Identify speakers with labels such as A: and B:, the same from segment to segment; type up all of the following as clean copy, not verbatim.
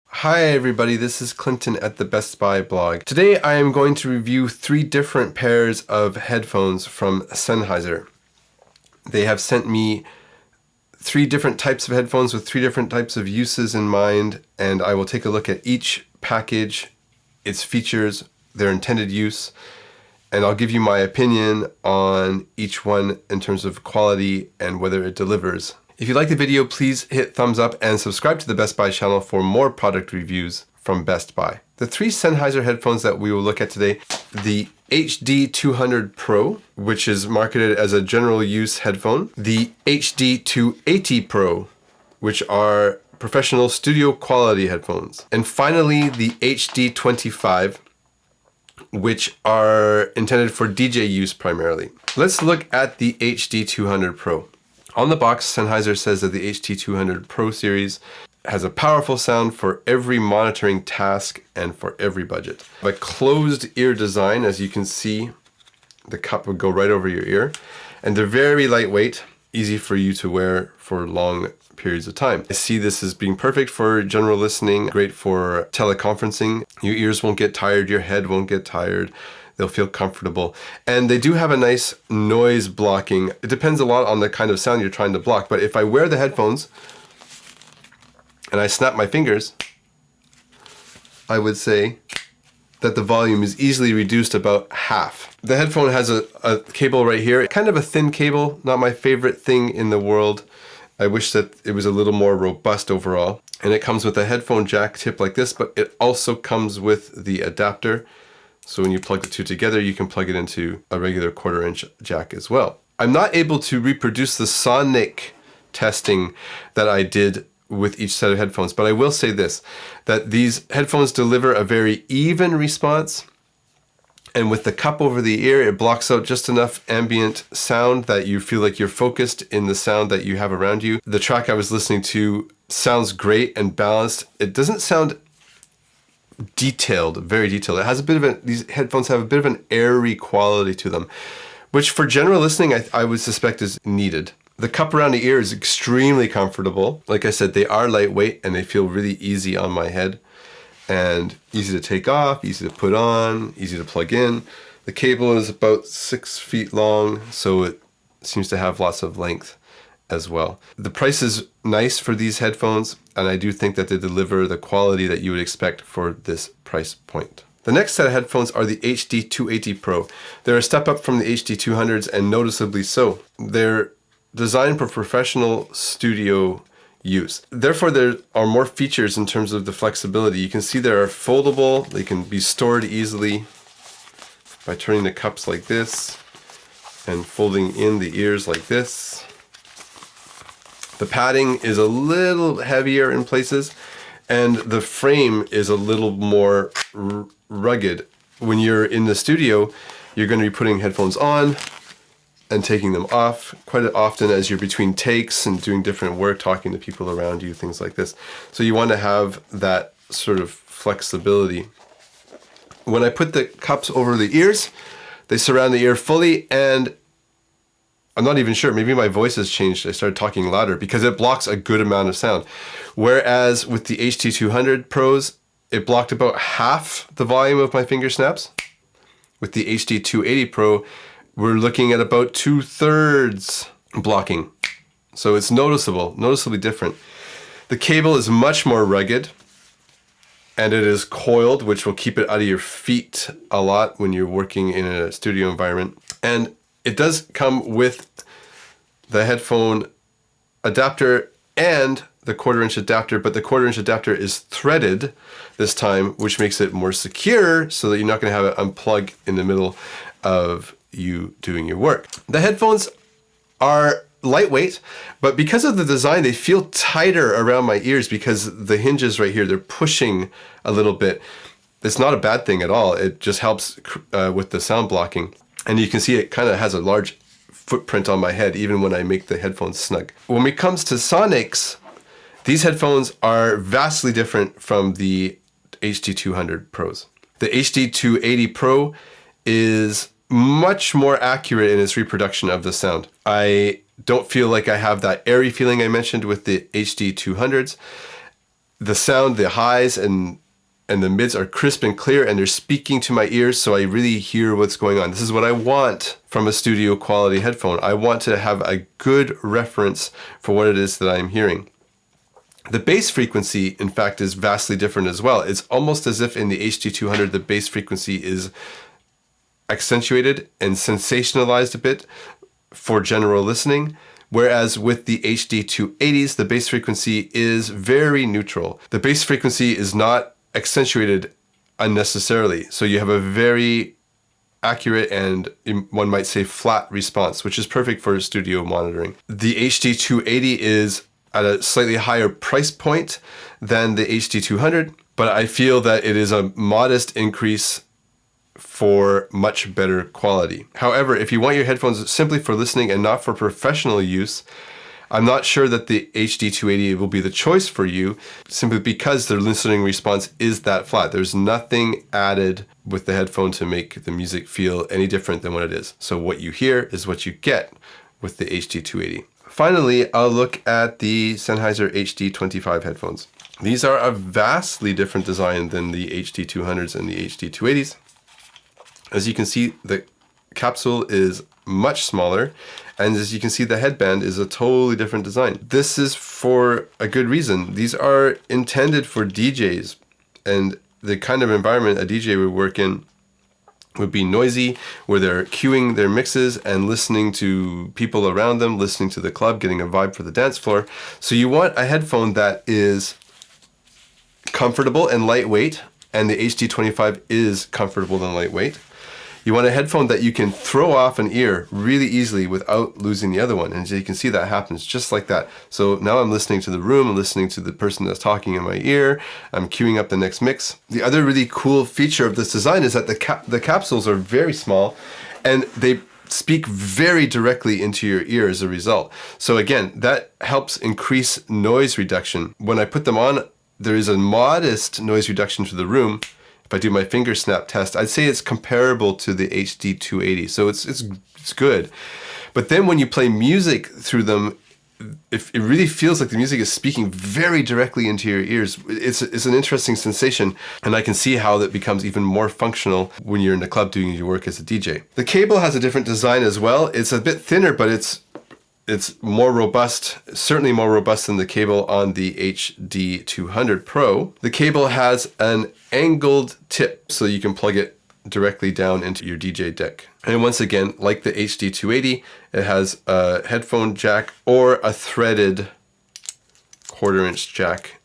A: Hi everybody, this is Clinton at the Best Buy blog. Today I am going to review 3 different pairs of headphones from Sennheiser. They have sent me 3 different types of headphones with 3 different types of uses in mind, and I will take a look at each package, its features, their intended use, and I'll give you my opinion on each one in terms of quality and whether it delivers. If you like the video, please hit thumbs up and subscribe to the Best Buy channel for more product reviews from Best Buy. The 3 Sennheiser headphones that we will look at today, the HD200 Pro, which is marketed as a general use headphone, the HD280 Pro, which are professional studio quality headphones, and finally the HD25, which are intended for DJ use primarily. Let's look at the HD200 Pro. On the box, Sennheiser says that the HD200 Pro series has a powerful sound for every monitoring task and for every budget. A closed ear design, as you can see, the cup would go right over your ear, and they're very lightweight, easy for you to wear for long periods of time. I see this as being perfect for general listening, great for teleconferencing. Your ears won't get tired, your head won't get tired. They'll feel comfortable. And they do have a nice noise blocking. It depends a lot on the kind of sound you're trying to block, but if I wear the headphones and I snap my fingers, I would say that the volume is easily reduced about half. The headphone has a cable right here, kind of a thin cable, not my favorite thing in the world. I wish that it was a little more robust overall. And it comes with a headphone jack tip like this, but it also comes with the adapter. So when you plug the two together, you can plug it into a regular 1/4 inch jack as well. I'm not able to reproduce the sonic testing that I did with each set of headphones, but I will say this, that these headphones deliver a very even response. And with the cup over the ear, it blocks out just enough ambient sound that you feel like you're focused in the sound that you have around you. The track I was listening to sounds great and balanced. It doesn't sound detailed, very detailed. It has a bit of these headphones have a bit of an airy quality to them, which for general listening, I would suspect is needed. The cup around the ear is extremely comfortable. Like I said, they are lightweight and they feel really easy on my head and easy to take off, easy to put on, easy to plug in. The cable is about 6 feet long, so it seems to have lots of length as well. The price is nice for these headphones, and I do think that they deliver the quality that you would expect for this price point. The next set of headphones are the HD280 Pro. They're a step up from the HD200s, and noticeably so. They're designed for professional studio use. Therefore, there are more features in terms of the flexibility. You can see they are foldable. They can be stored easily by turning the cups like this and folding in the ears like this. The padding is a little heavier in places, and the frame is a little more rugged. When you're in the studio, you're going to be putting headphones on and taking them off quite often as you're between takes and doing different work, talking to people around you, things like this. So you want to have that sort of flexibility. When I put the cups over the ears, they surround the ear fully, and I'm not even sure, maybe my voice has changed. I started talking louder because it blocks a good amount of sound. Whereas with the HD200 Pros, it blocked about half the volume of my finger snaps. With the HD280 Pro, we're looking at about 2/3 blocking. So it's noticeably different. The cable is much more rugged, and it is coiled, which will keep it out of your feet a lot when you're working in a studio environment. And it does come with the headphone adapter and the 1/4 inch adapter, but the 1/4 inch adapter is threaded this time, which makes it more secure so that you're not going to have it unplug in the middle of you doing your work. The headphones are lightweight, but because of the design, they feel tighter around my ears because the hinges right here, they're pushing a little bit. It's not a bad thing at all. It just helps with the sound blocking. And you can see it kind of has a large footprint on my head, even when I make the headphones snug. When it comes to sonics, these headphones are vastly different from the HD200 Pros. The HD280 Pro is much more accurate in its reproduction of the sound. I don't feel like I have that airy feeling I mentioned with the HD 200s. The sound, the highs and the mids are crisp and clear, and they're speaking to my ears, so I really hear what's going on. This is what I want from a studio quality headphone. I want to have a good reference for what it is that I'm hearing. The bass frequency, in fact, is vastly different as well. It's almost as if in the HD200, the bass frequency is accentuated and sensationalized a bit for general listening, whereas with the HD280s, the bass frequency is very neutral. The bass frequency is not accentuated unnecessarily, so you have a very accurate and, one might say, flat response, which is perfect for studio monitoring. The HD280 is at a slightly higher price point than the HD200, but I feel that it is a modest increase for much better quality. However, if you want your headphones simply for listening and not for professional use, I'm not sure that the HD280 will be the choice for you, simply because the listening response is that flat. There's nothing added with the headphone to make the music feel any different than what it is. So what you hear is what you get with the HD280. Finally, I'll look at the Sennheiser HD25 headphones. These are a vastly different design than the HD200s and the HD280s. As you can see, the capsule is much smaller, and as you can see, the headband is a totally different design. This is for a good reason. These are intended for DJs, and the kind of environment a DJ would work in would be noisy, where they're cueing their mixes and listening to people around them, listening to the club, getting a vibe for the dance floor. So you want a headphone that is comfortable and lightweight, and the HD25 is comfortable and lightweight. You want a headphone that you can throw off an ear really easily without losing the other one. And so you can see that happens just like that. So now I'm listening to the room, I'm listening to the person that's talking in my ear, I'm queuing up the next mix. The other really cool feature of this design is that the capsules are very small, and they speak very directly into your ear as a result. So again, that helps increase noise reduction. When I put them on, there is a modest noise reduction to the room. If I do my finger snap test, I'd say it's comparable to the HD280, so it's good. But then when you play music through them, it really feels like the music is speaking very directly into your ears. It's an interesting sensation, and I can see how that becomes even more functional when you're in the club doing your work as a DJ. The cable has a different design as well. It's a bit thinner, but it's more robust, certainly more robust than the cable on the HD200 Pro. The cable has an angled tip, so you can plug it directly down into your DJ deck. And once again, like the HD280, it has a headphone jack or a threaded 1/4-inch jack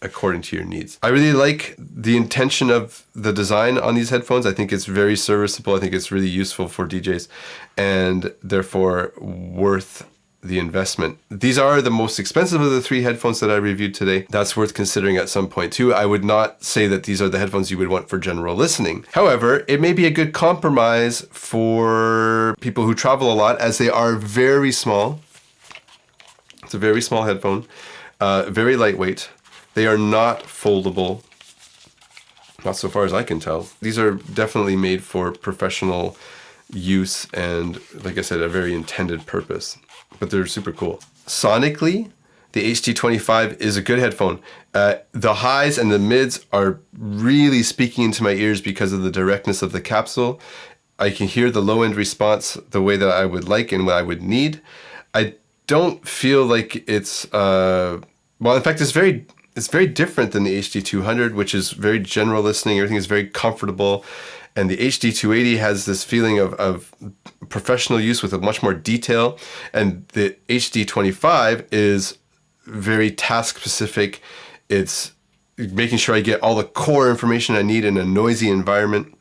A: according to your needs. I really like the intention of the design on these headphones. I think it's very serviceable. I think it's really useful for DJs, and therefore worth the investment. These are the most expensive of the three headphones that I reviewed today. That's worth considering at some point too. I would not say that these are the headphones you would want for general listening. However, it may be a good compromise for people who travel a lot, as they are very small. It's a very small headphone, very lightweight. They are not foldable, not so far as I can tell. These are definitely made for professional use and, like I said, a very intended purpose. But they're super cool. Sonically, the HD25 is a good headphone. The highs and the mids are really speaking into my ears because of the directness of the capsule. I can hear the low-end response the way that I would like and what I would need. I don't feel like it's... well, in fact, it's very different than the HD200, which is very general listening. Everything is very comfortable. And the HD280 has this feeling of professional use with a much more detail. And the HD25 is very task specific. It's making sure I get all the core information I need in a noisy environment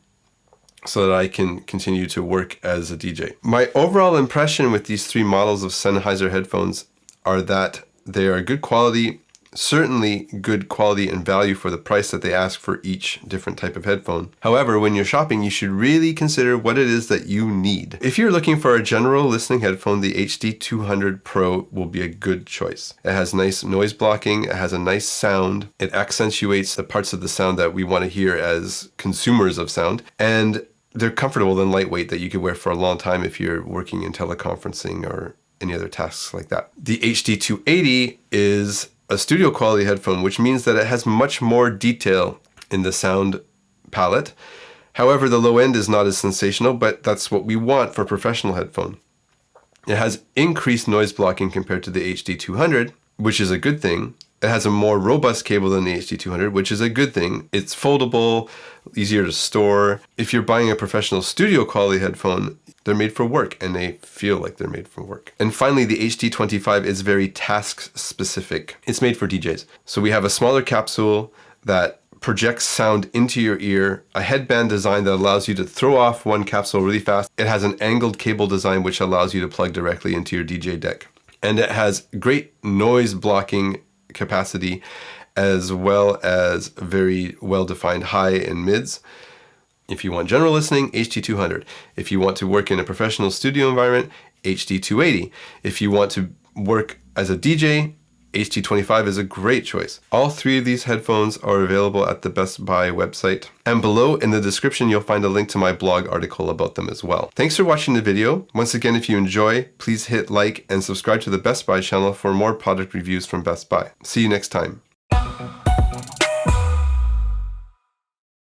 A: so that I can continue to work as a DJ. My overall impression with these three models of Sennheiser headphones are that they are good quality, certainly good quality and value for the price that they ask for each different type of headphone. However, when you're shopping, you should really consider what it is that you need. If you're looking for a general listening headphone, the HD200 Pro will be a good choice. It has nice noise blocking, it has a nice sound, it accentuates the parts of the sound that we want to hear as consumers of sound, and they're comfortable and lightweight that you could wear for a long time if you're working in teleconferencing or any other tasks like that. The HD280 is a studio quality headphone, which means that it has much more detail in the sound palette. However, the low end is not as sensational, but that's what we want for a professional headphone. It has increased noise blocking compared to the HD200, which is a good thing. It has a more robust cable than the HD200, which is a good thing. It's foldable, easier to store. If you're buying a professional studio quality headphone, they're made for work and they feel like they're made for work. And finally, the HD25 is very task specific. It's made for DJs. So we have a smaller capsule that projects sound into your ear, a headband design that allows you to throw off one capsule really fast. It has an angled cable design which allows you to plug directly into your DJ deck. And it has great noise blocking capacity as well as very well-defined high and mids. If you want general listening, HD200. If you want to work in a professional studio environment, HD280. If you want to work as a DJ, HD25 is a great choice. All three of these headphones are available at the Best Buy website. And below in the description, you'll find a link to my blog article about them as well. Thanks for watching the video. Once again, if you enjoy, please hit like and subscribe to the Best Buy channel for more product reviews from Best Buy. See you next time.